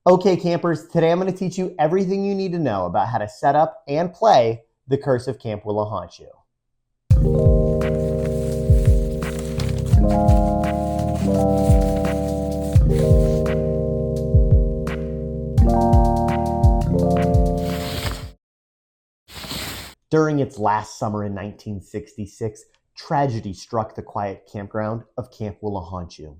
Okay, campers, today I'm going to teach you everything you need to know about how to set up and play the Curse of Camp Wila-Haunchoo. During its last summer in 1966, tragedy struck the quiet campground of Camp Wila-Haunchoo.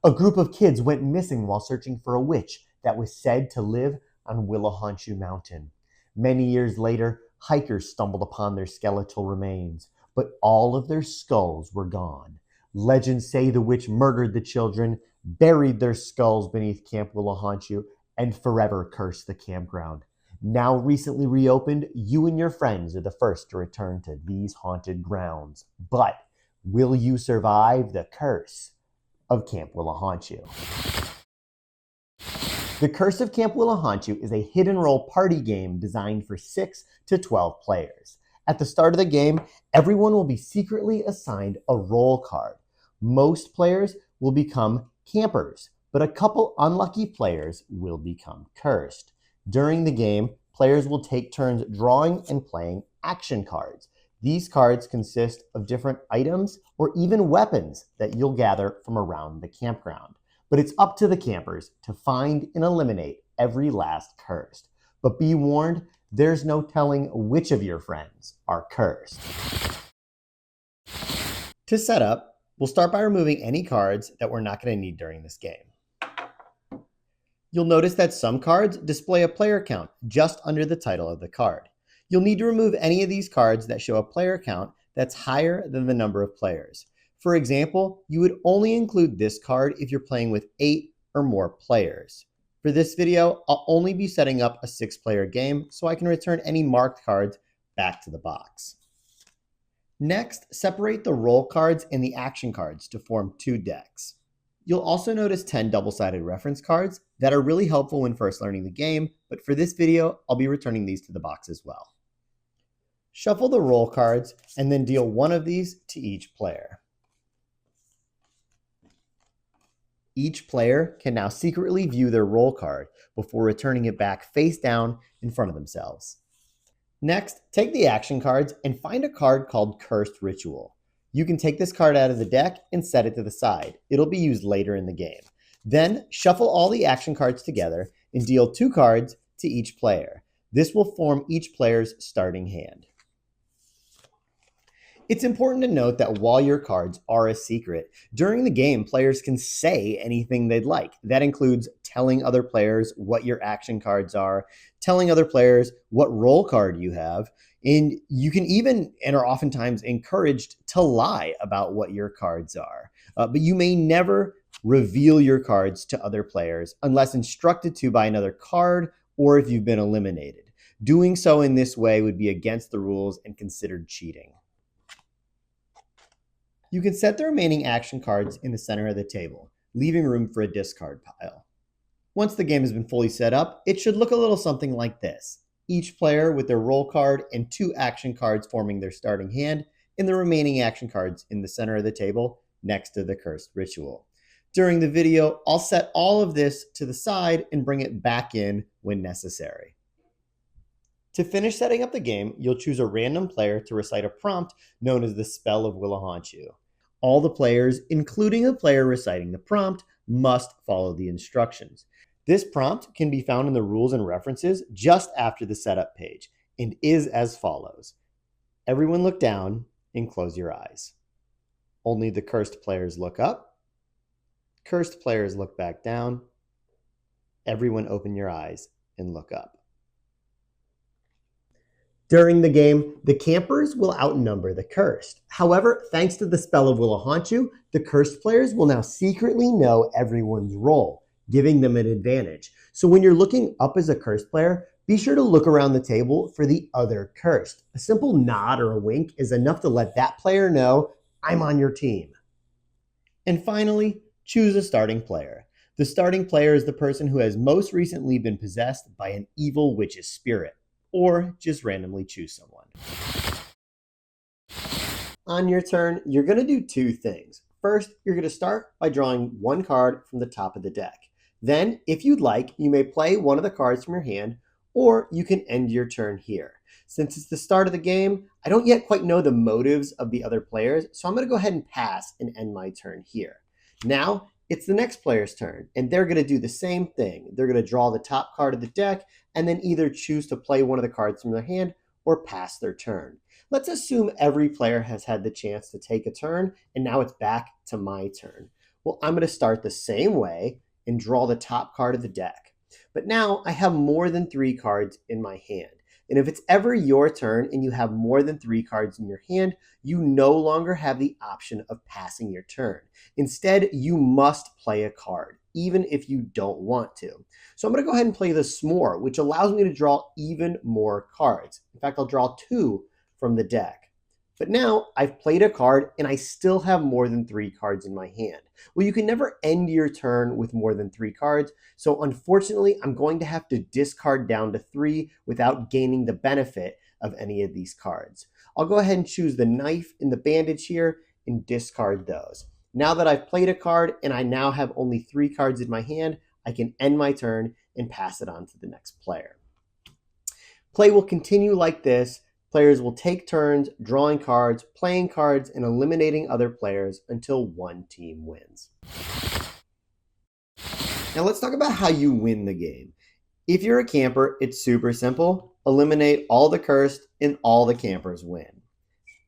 A group of kids went missing while searching for a witch that was said to live on Wila-Haunchoo Mountain. Many years later, hikers stumbled upon their skeletal remains, but all of their skulls were gone. Legends say the witch murdered the children, buried their skulls beneath Camp Wila-Haunchoo, and forever cursed the campground. Now recently reopened, you and your friends are the first to return to these haunted grounds. But will you survive the curse of Camp Wila-Haunchoo? The Curse of Camp Wila-Haunchoo is a hidden role party game designed for 6 to 12 players. At the start of the game, everyone will be secretly assigned a role card. Most players will become campers, but a couple unlucky players will become cursed. During the game, players will take turns drawing and playing action cards. These cards consist of different items or even weapons that you'll gather from around the campground. But it's up to the campers to find and eliminate every last cursed. But be warned, there's no telling which of your friends are cursed. To set up, we'll start by removing any cards that we're not going to need during this game. You'll notice that some cards display a player count just under the title of the card. You'll need to remove any of these cards that show a player count that's higher than the number of players. For example, you would only include this card if you're playing with 8 or more players. For this video, I'll only be setting up a 6-player game so I can return any marked cards back to the box. Next, separate the role cards and the action cards to form 2 decks. You'll also notice 10 double-sided reference cards that are really helpful when first learning the game, but for this video, I'll be returning these to the box as well. Shuffle the role cards and then deal one of these to each player. Each player can now secretly view their role card before returning it back face down in front of themselves. Next, take the action cards and find a card called Cursed Ritual. You can take this card out of the deck and set it to the side. It'll be used later in the game. Then, shuffle all the action cards together and deal 2 cards to each player. This will form each player's starting hand. It's important to note that while your cards are a secret, during the game, players can say anything they'd like. That includes telling other players what your action cards are, telling other players what role card you have, and you can even, and are oftentimes encouraged, to lie about what your cards are. But you may never reveal your cards to other players unless instructed to by another card or if you've been eliminated. Doing so in this way would be against the rules and considered cheating. You can set the remaining action cards in the center of the table, leaving room for a discard pile. Once the game has been fully set up, it should look a little something like this. Each player with their role card and 2 action cards forming their starting hand, and the remaining action cards in the center of the table next to the Cursed Ritual. During the video, I'll set all of this to the side and bring it back in when necessary. To finish setting up the game, you'll choose a random player to recite a prompt known as the Spell of Wila-Haunchoo. All the players, including the player reciting the prompt, must follow the instructions. This prompt can be found in the rules and references just after the setup page and is as follows. Everyone look down and close your eyes. Only the cursed players look up. Cursed players look back down. Everyone open your eyes and look up. During the game, the campers will outnumber the cursed. However, thanks to the Spell of Wila-Haunchoo, the cursed players will now secretly know everyone's role, giving them an advantage. So when you're looking up as a cursed player, be sure to look around the table for the other cursed. A simple nod or a wink is enough to let that player know, I'm on your team. And finally, choose a starting player. The starting player is the person who has most recently been possessed by an evil witch's spirit, or just randomly choose someone. On your turn, you're going to do 2 things. First, you're going to start by drawing 1 card from the top of the deck. Then, if you'd like, you may play one of the cards from your hand, or you can end your turn here. Since it's the start of the game, I don't yet quite know the motives of the other players, so I'm going to go ahead and pass and end my turn here. Now, it's the next player's turn, and they're going to do the same thing. They're going to draw the top card of the deck, and then either choose to play one of the cards from their hand or pass their turn. Let's assume every player has had the chance to take a turn, and now it's back to my turn. Well, I'm going to start the same way and draw the top card of the deck. But now I have more than 3 cards in my hand. And if it's ever your turn and you have more than 3 cards in your hand, you no longer have the option of passing your turn. Instead, you must play a card, even if you don't want to. So I'm going to go ahead and play the S'more, which allows me to draw even more cards. In fact, I'll draw 2 from the deck. But now I've played a card and I still have more than 3 cards in my hand. Well, you can never end your turn with more than 3 cards, so unfortunately I'm going to have to discard down to 3 without gaining the benefit of any of these cards. I'll go ahead and choose the knife and the bandage here and discard those. Now that I've played a card and I now have only 3 cards in my hand, I can end my turn and pass it on to the next player. Play will continue like this. Players will take turns drawing cards, playing cards, and eliminating other players until one team wins. Now let's talk about how you win the game. If you're a camper, it's super simple. Eliminate all the cursed and all the campers win.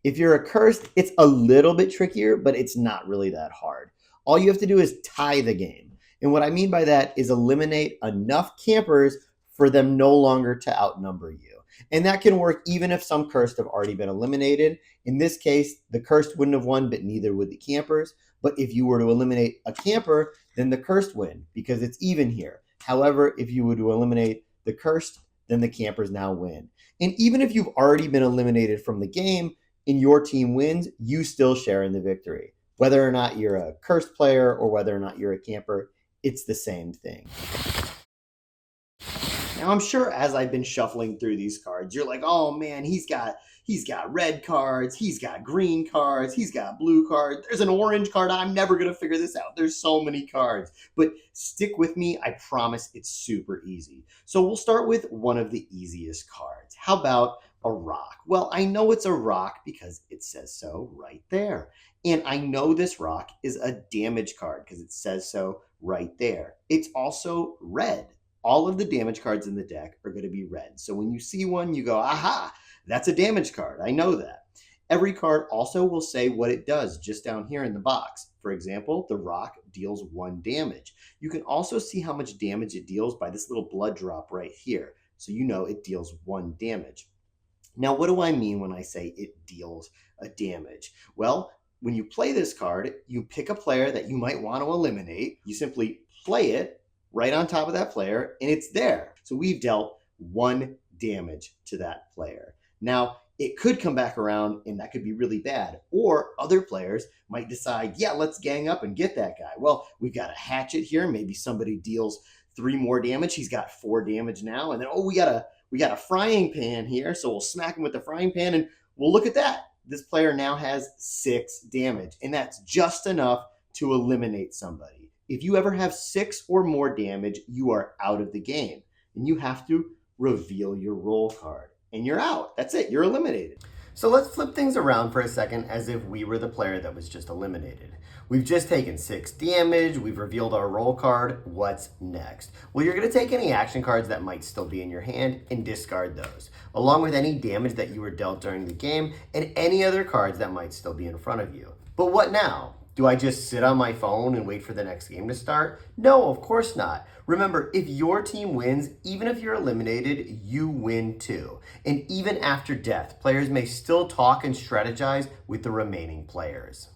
If you're a cursed, it's a little bit trickier, but it's not really that hard. All you have to do is tie the game. And what I mean by that is eliminate enough campers for them no longer to outnumber you. And that can work even if some cursed have already been eliminated. In this case, the cursed wouldn't have won, but neither would the campers. But if you were to eliminate a camper, then the cursed win because it's even here. However, if you were to eliminate the cursed, then the campers now win. And even if you've already been eliminated from the game and your team wins, you still share in the victory. Whether or not you're a cursed player or whether or not you're a camper, it's the same thing. Now, I'm sure as I've been shuffling through these cards, you're like, oh man, he's got red cards, he's got green cards, he's got blue cards, there's an orange card, I'm never going to figure this out. There's so many cards. But stick with me, I promise it's super easy. So we'll start with one of the easiest cards. How about a rock? Well, I know it's a rock because it says so right there. And I know this rock is a damage card because it says so right there. It's also red. All of the damage cards in the deck are going to be red. So when you see one, you go, aha, that's a damage card. I know that. Every card also will say what it does just down here in the box. For example, the rock deals 1 damage. You can also see how much damage it deals by this little blood drop right here. So you know it deals 1 damage. Now, what do I mean when I say it deals a damage? Well, when you play this card, you pick a player that you might want to eliminate. You simply play it right on top of that player, and it's there. So we've dealt 1 damage to that player. Now, it could come back around, and that could be really bad. Or other players might decide, yeah, let's gang up and get that guy. Well, we've got a hatchet here. Maybe somebody deals 3 more damage. He's got 4 damage now. And then, oh, we got a frying pan here, so we'll smack him with the frying pan, and we'll look at that. This player now has 6 damage, and that's just enough to eliminate somebody. If you ever have 6 or more damage, you are out of the game. And you have to reveal your roll card. And you're out. That's it. You're eliminated. So let's flip things around for a second as if we were the player that was just eliminated. We've just taken 6 damage. We've revealed our roll card. What's next? Well, you're going to take any action cards that might still be in your hand and discard those, along with any damage that you were dealt during the game and any other cards that might still be in front of you. But what now? Do I just sit on my phone and wait for the next game to start? No, of course not. Remember, if your team wins, even if you're eliminated, you win too. And even after death, players may still talk and strategize with the remaining players.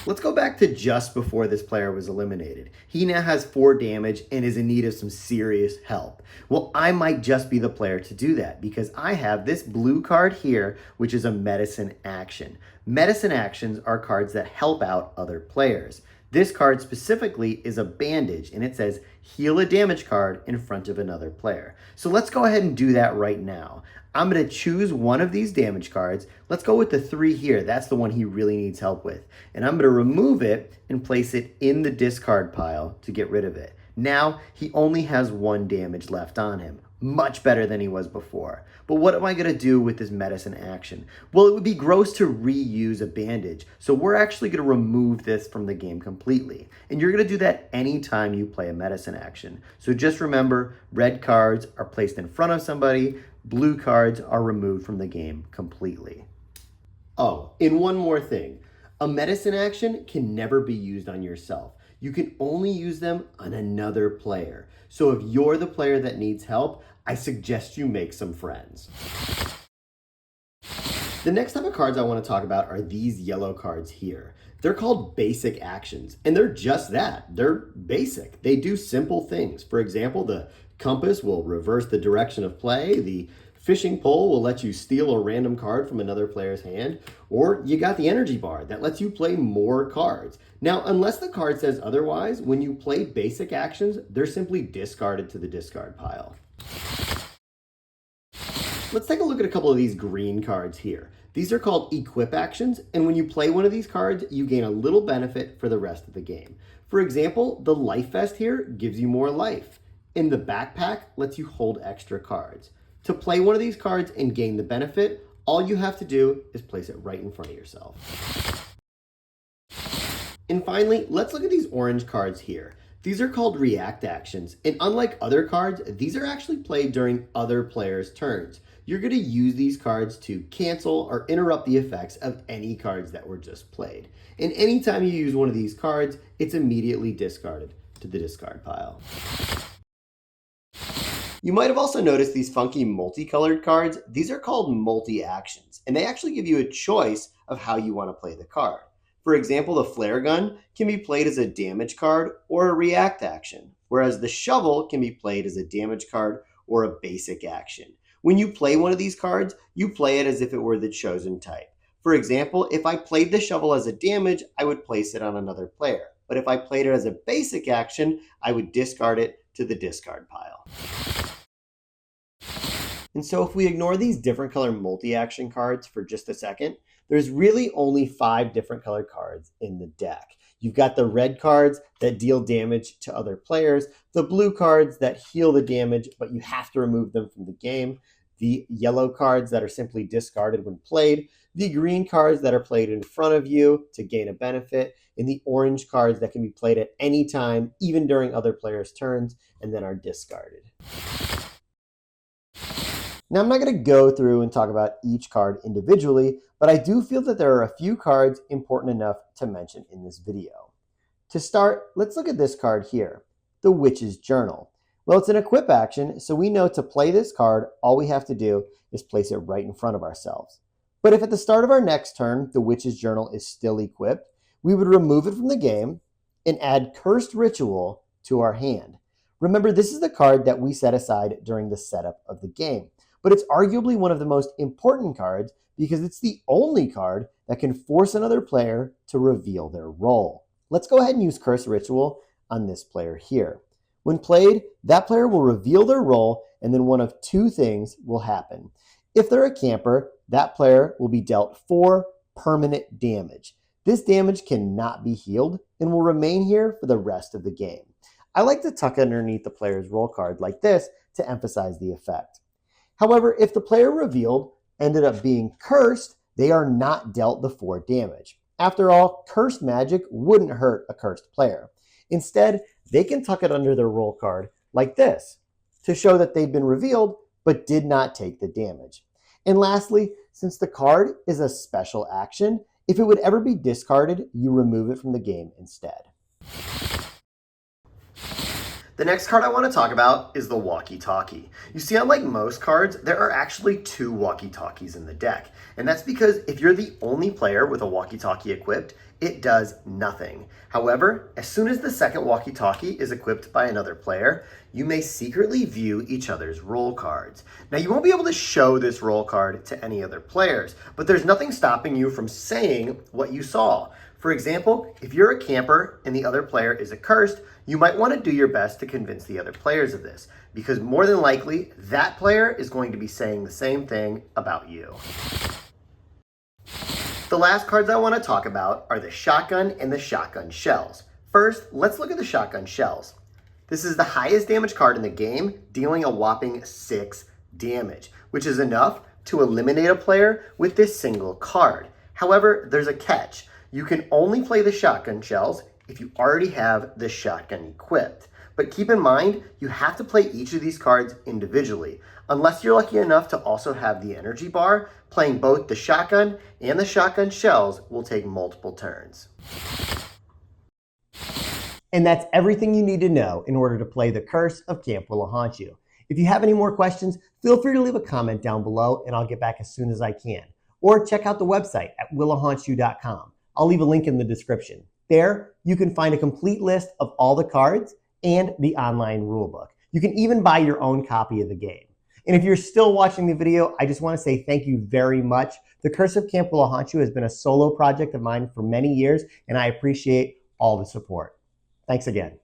Let's go back to just before this player was eliminated. He now has 4 damage and is in need of some serious help. Well, I might just be the player to do that because I have this blue card here, which is a medicine action. Medicine actions are cards that help out other players. This card specifically is a bandage, and it says heal a damage card in front of another player. So let's go ahead and do that right now. I'm going to choose one of these damage cards. Let's go with the 3 here. That's the one he really needs help with. And I'm going to remove it and place it in the discard pile to get rid of it. Now he only has 1 damage left on him. Much better than he was before. But what am I going to do with this medicine action? Well, it would be gross to reuse a bandage. So we're actually going to remove this from the game completely. And you're going to do that anytime you play a medicine action. So just remember, red cards are placed in front of somebody. Blue cards are removed from the game completely. Oh, and one more thing. A medicine action can never be used on yourself. You can only use them on another player. So if you're the player that needs help, I suggest you make some friends. The next type of cards I want to talk about are these yellow cards here. They're called basic actions, and they're just that. They're basic. They do simple things. For example, the compass will reverse the direction of play. The fishing pole will let you steal a random card from another player's hand, or you got the energy bar that lets you play more cards. Now, unless the card says otherwise, when you play basic actions, they're simply discarded to the discard pile. Let's take a look at a couple of these green cards here. These are called equip actions, and when you play one of these cards, you gain a little benefit for the rest of the game. For example, the life vest here gives you more life, and the backpack lets you hold extra cards. To play one of these cards and gain the benefit, all you have to do is place it right in front of yourself. And finally, let's look at these orange cards here. These are called react actions, and unlike other cards, these are actually played during other players' turns. You're going to use these cards to cancel or interrupt the effects of any cards that were just played. And anytime you use one of these cards, it's immediately discarded to the discard pile. You might have also noticed these funky multicolored cards. These are called multi-actions, and they actually give you a choice of how you want to play the card. For example, the flare gun can be played as a damage card or a react action, whereas the shovel can be played as a damage card or a basic action. When you play one of these cards, you play it as if it were the chosen type. For example, if I played the shovel as a damage, I would place it on another player. But if I played it as a basic action, I would discard it to the discard pile. And so if we ignore these different color multi-action cards for just a second, there's really only 5 different colored cards in the deck. You've got the red cards that deal damage to other players, the blue cards that heal the damage, but you have to remove them from the game, the yellow cards that are simply discarded when played, the green cards that are played in front of you to gain a benefit, and the orange cards that can be played at any time, even during other players' turns, and then are discarded. Now, I'm not going to go through and talk about each card individually, but I do feel that there are a few cards important enough to mention in this video. To start, let's look at this card here, the Witch's Journal. Well, it's an equip action, so we know to play this card, all we have to do is place it right in front of ourselves. But if at the start of our next turn, the Witch's Journal is still equipped, we would remove it from the game and add Cursed Ritual to our hand. Remember, this is the card that we set aside during the setup of the game. But it's arguably one of the most important cards because it's the only card that can force another player to reveal their role. Let's go ahead and use Curse Ritual on this player here. When played, that player will reveal their role, and then one of 2 things will happen. If they're a camper, that player will be dealt 4 permanent damage. This damage cannot be healed and will remain here for the rest of the game. I like to tuck underneath the player's role card like this to emphasize the effect. However, if the player revealed ended up being cursed, they are not dealt the 4 damage. After all, cursed magic wouldn't hurt a cursed player. Instead, they can tuck it under their role card like this to show that they've been revealed but did not take the damage. And lastly, since the card is a special action, if it would ever be discarded, you remove it from the game instead. The next card I want to talk about is the Walkie Talkie. You see, unlike most cards, there are actually 2 Walkie Talkies in the deck. And that's because if you're the only player with a Walkie Talkie equipped, it does nothing. However, as soon as the second Walkie Talkie is equipped by another player, you may secretly view each other's role cards. Now, you won't be able to show this role card to any other players, but there's nothing stopping you from saying what you saw. For example, if you're a camper and the other player is a cursed, you might want to do your best to convince the other players of this, because more than likely, that player is going to be saying the same thing about you. The last cards I want to talk about are the shotgun and the shotgun shells. First, let's look at the shotgun shells. This is the highest damage card in the game, dealing a whopping 6 damage, which is enough to eliminate a player with this single card. However, there's a catch. You can only play the shotgun shells if you already have the shotgun equipped. But keep in mind, you have to play each of these cards individually. Unless you're lucky enough to also have the energy bar, playing both the shotgun and the shotgun shells will take multiple turns. And that's everything you need to know in order to play the Curse of Camp Wila-Haunchoo. If you have any more questions, feel free to leave a comment down below and I'll get back as soon as I can. Or check out the website at Wila-Haunchoo.com. I'll leave a link in the description. There, you can find a complete list of all the cards and the online rulebook. You can even buy your own copy of the game. And if you're still watching the video, I just want to say thank you very much. The Curse of Camp Wila-Haunchoo has been a solo project of mine for many years, and I appreciate all the support. Thanks again.